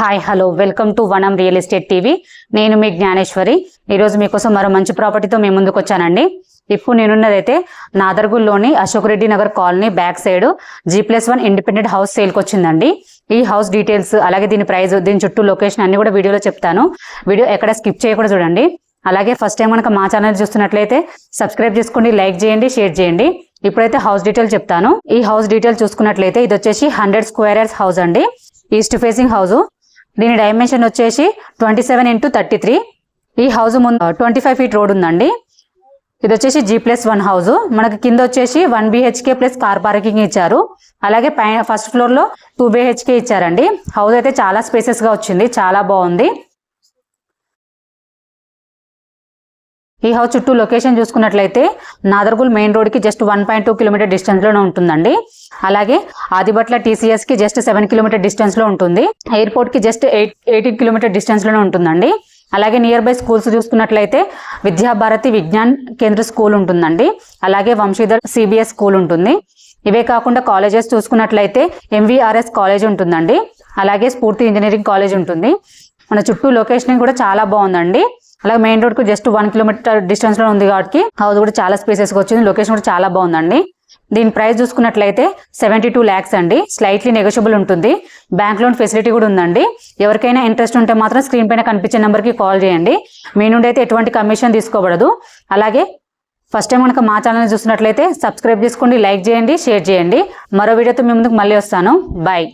Hi hello welcome to వనం real estate TV. నేను మీ జ్ఞానేశ్వరి. ఈరోజు మీకోసం మరో మంచి ప్రాపర్టీతో మీ ముందుకు వచ్చానండి. ఇప్పుడు నేనున్నదైతే నాదర్గుల్లోని Ashok Reddy Nagar colony back side G+1 independent house సేల్కి వచ్చిందండి. ఈ హౌస్ డీటెయిల్స్ అలాగే దీని ప్రైస్, దీని చుట్టూ లొకేషన్ అన్ని కూడా వీడియోలో చెప్తాను. వీడియో ఎక్కడ స్కిప్ చేయకుండా చూడండి. అలాగే ఫస్ట్ టైం కనుక మా ఛానల్ చూస్తున్నట్లయితే సబ్స్క్రైబ్ చేసుకోండి, లైక్ చేయండి, షేర్ చేయండి. ఇప్పుడైతే హౌస్ డీటెయిల్ చెప్తాను. ఈ హౌస్ డీటెయిల్ చూసుకున్నట్లయితే ఇది వచ్చేసి 100 స్క్వేర్ యార్డ్స్ హౌస్ అండి. East facing house. దీని డైమెన్షన్ వచ్చేసి 27x33. ఈ హౌస్ ముందు 25 ఫీట్ రోడ్ ఉందండి. ఇది వచ్చేసి G+1 హౌస్. మనకి కింద వచ్చేసి 1 BHK ప్లస్ కార్ పార్కింగ్ ఇచ్చారు. అలాగే పైన ఫస్ట్ ఫ్లోర్ లో 2 BHK ఇచ్చారండి. హౌస్ అయితే చాలా స్పేసెస్ గా వచ్చింది, చాలా బాగుంది. ఈ హౌస్ చుట్టూ లొకేషన్ చూసుకున్నట్లయితే నాదర్గుల్ మెయిన్ రోడ్ కి జస్ట్ 1.2 కిలోమీటర్ డిస్టెన్స్ లోనే ఉంటుందండి. అలాగే ఆదిబట్ల TCS కి జస్ట్ 7 కిలోమీటర్ డిస్టెన్స్ లో ఉంటుంది. ఎయిర్పోర్ట్ కి జస్ట్ 18 కిలోమీటర్ డిస్టెన్స్ లోనే ఉంటుందండి. అలాగే నియర్ బై స్కూల్స్ చూసుకున్నట్లయితే విద్యాభారతి విజ్ఞాన్ కేంద్ర స్కూల్ ఉంటుందండి. అలాగే వంశీధర్ CBS స్కూల్ ఉంటుంది. ఇవే కాకుండా కాలేజెస్ చూసుకున్నట్లయితే MVRS కాలేజ్ ఉంటుందండి. అలాగే స్ఫూర్తి ఇంజనీరింగ్ కాలేజ్ ఉంటుంది. మన చుట్టూ లొకేషన్ కూడా చాలా బాగుందండి. అలాగే మెయిన్ రోడ్ కు జస్ట్ 1 కిలోమీటర్ డిస్టెన్స్ లో ఉంది కాబట్టి హౌస్ కూడా చాలా స్పేసెస్ గా వచ్చింది. లొకేషన్ కూడా చాలా బాగుందండి. దీని ప్రైస్ చూసుకున్నట్లయితే 72 lakhs అండి. స్లైట్లీ నెగోషియబుల్ ఉంటుంది. బ్యాంక్ లోన్ ఫెసిలిటీ కూడా ఉందండి. ఎవరికైనా ఇంట్రెస్ట్ ఉంటే మాత్రం స్క్రీన్ పైన కనిపించే నెంబర్ కి కాల్ చేయండి. మీ నుండి అయితే ఎటువంటి కమిషన్ తీసుకోబడదు. అలాగే ఫస్ట్ టైం కనుక మా ఛానల్ చూసినట్లయితే సబ్స్క్రైబ్ చేసుకోండి, లైక్ చేయండి, షేర్ చేయండి. మరో వీడియోతో మీ ముందుకు మళ్ళీ వస్తాను. బాయ్.